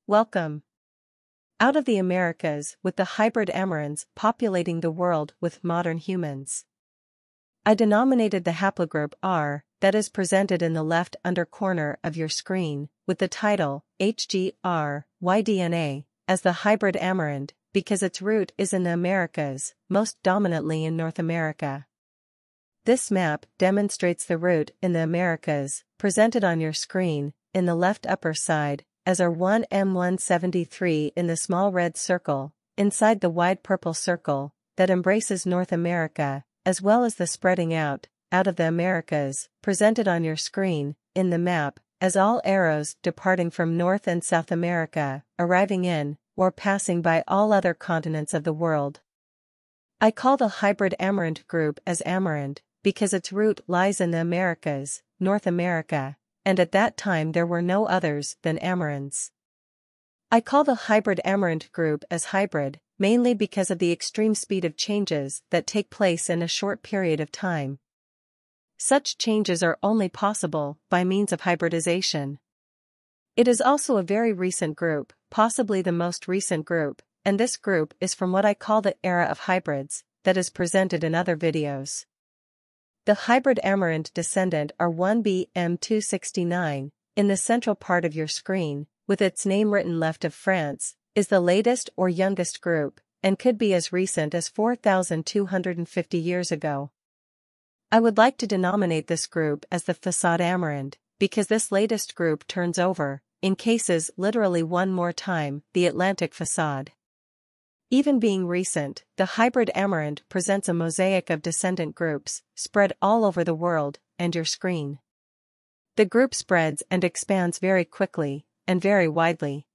Welcome. Out of the Americas, with the hybrid amarants populating the world with modern humans. I denominated the haplogroup R, that is presented in the left under corner of your screen, with the title, HGR-Y-DNA, as the hybrid amarant, because its root is in the Americas, most dominantly in North America. This map demonstrates the root in the Americas, presented on your screen, in the left upper side, as R1M173 in the small red circle, inside the wide purple circle, that embraces North America, as well as the spreading out of the Americas, presented on your screen, in the map, as all arrows departing from North and South America, arriving in, or passing by all other continents of the world. I call the hybrid amarant group as amarant, because its root lies in the Americas, North America, and at that time there were no others than amarants. I call the hybrid amarant group as hybrid, mainly because of the extreme speed of changes that take place in a short period of time. Such changes are only possible by means of hybridization. It is also a very recent group, possibly the most recent group, and this group is from what I call the era of hybrids, that is presented in other videos. The hybrid amarant descendant R1B-M269, in the central part of your screen, with its name written left of France, is the latest or youngest group, and could be as recent as 4,250 years ago. I would like to denominate this group as the facade amarant, because this latest group turns over, in cases literally one more time, the Atlantic facade. Even being recent, the hybrid amarant presents a mosaic of descendant groups, spread all over the world, and your screen. The group spreads and expands very quickly, and very widely.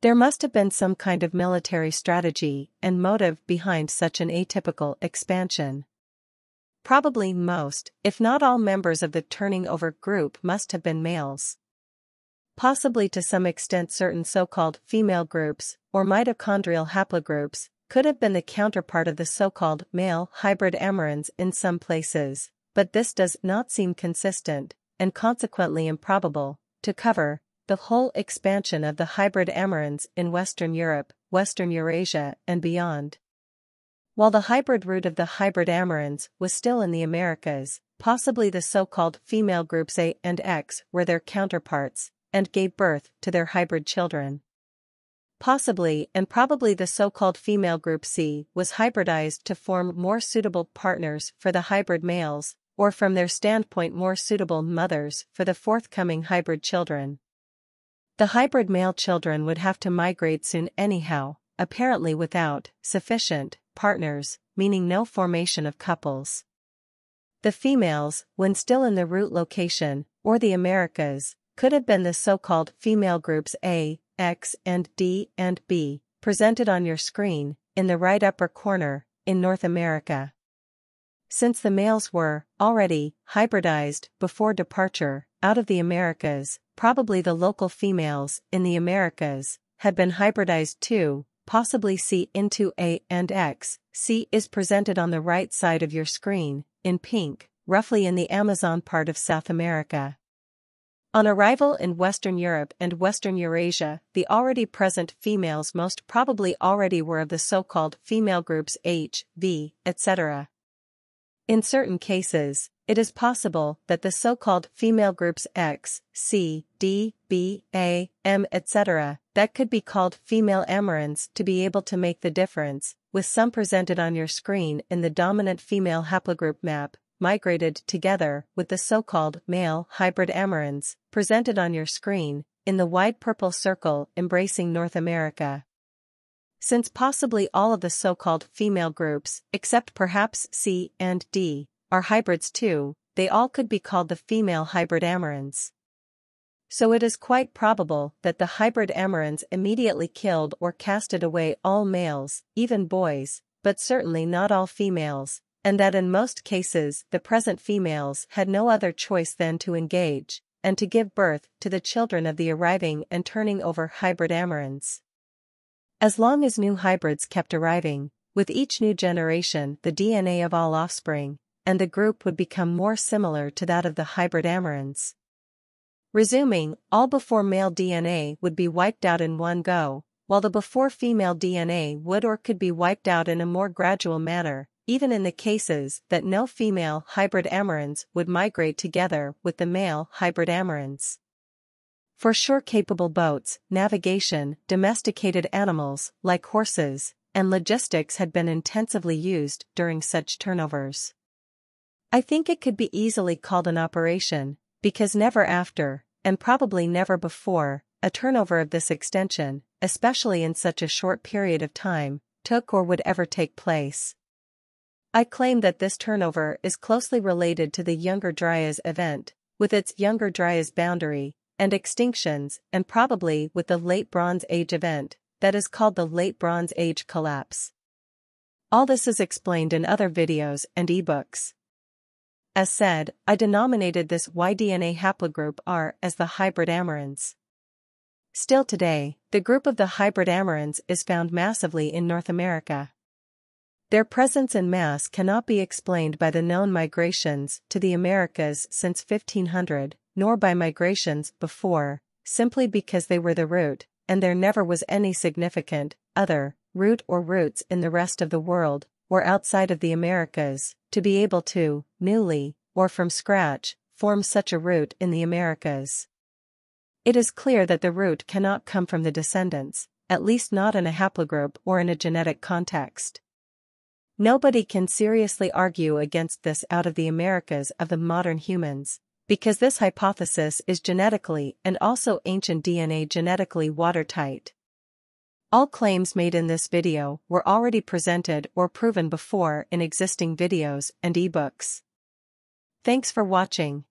There must have been some kind of military strategy and motive behind such an atypical expansion. Probably most, if not all members of the turning over group must have been males. Possibly to some extent certain so-called female groups, or mitochondrial haplogroups, could have been the counterpart of the so-called male hybrid amarants in some places, but this does not seem consistent, and consequently improbable, to cover the whole expansion of the hybrid amarants in Western Europe, Western Eurasia, and beyond. While the hybrid root of the hybrid amarants was still in the Americas, possibly the so-called female groups A and X were their counterparts, and gave birth to their hybrid children. Possibly and probably the so-called female group C was hybridized to form more suitable partners for the hybrid males, or from their standpoint more suitable mothers for the forthcoming hybrid children. The hybrid male children would have to migrate soon anyhow, apparently without sufficient partners, meaning no formation of couples. The females, when still in the root location, or the Americas, could have been the so-called female groups A, X and D and B, presented on your screen, in the right upper corner, in North America. Since the males were, already, hybridized, before departure, out of the Americas, probably the local females, in the Americas, had been hybridized too, possibly C into A and X. C is presented on the right side of your screen, in pink, roughly in the Amazon part of South America. On arrival in Western Europe and Western Eurasia, the already present females most probably already were of the so-called female groups H, V, etc. In certain cases, it is possible that the so-called female groups X, C, D, B, A, M, etc., that could be called female amarants to be able to make the difference, with some presented on your screen in the dominant female haplogroup map, migrated together with the so-called male hybrid amarants, presented on your screen, in the wide purple circle embracing North America. Since possibly all of the so-called female groups, except perhaps C and D, are hybrids too, they all could be called the female hybrid amarants. So it is quite probable that the hybrid amarants immediately killed or casted away all males, even boys, but certainly not all females, and that in most cases the present females had no other choice than to engage, and to give birth to the children of the arriving and turning over hybrid amarants. As long as new hybrids kept arriving, with each new generation the DNA of all offspring, and the group would become more similar to that of the hybrid amarants. Resuming, all before male DNA would be wiped out in one go, while the before female DNA would or could be wiped out in a more gradual manner, even in the cases that no female hybrid amarants would migrate together with the male hybrid amarants. For shore-capable boats, navigation, domesticated animals, like horses, and logistics had been intensively used during such turnovers. I think it could be easily called an operation, because never after, and probably never before, a turnover of this extension, especially in such a short period of time, took or would ever take place. I claim that this turnover is closely related to the Younger Dryas event, with its Younger Dryas boundary, and extinctions, and probably with the Late Bronze Age event, that is called the Late Bronze Age collapse. All this is explained in other videos and ebooks. As said, I denominated this Y-DNA haplogroup R as the hybrid amarants. Still today, the group of the hybrid amarants is found massively in North America. Their presence in mass cannot be explained by the known migrations to the Americas since 1500, nor by migrations before, simply because they were the root, and there never was any significant, other, root or roots in the rest of the world, or outside of the Americas, to be able to, newly, or from scratch, form such a root in the Americas. It is clear that the root cannot come from the descendants, at least not in a haplogroup or in a genetic context. Nobody can seriously argue against this out of the Americas of the modern humans, because this hypothesis is genetically and also ancient DNA genetically watertight. All claims made in this video were already presented or proven before in existing videos and ebooks. Thanks for watching.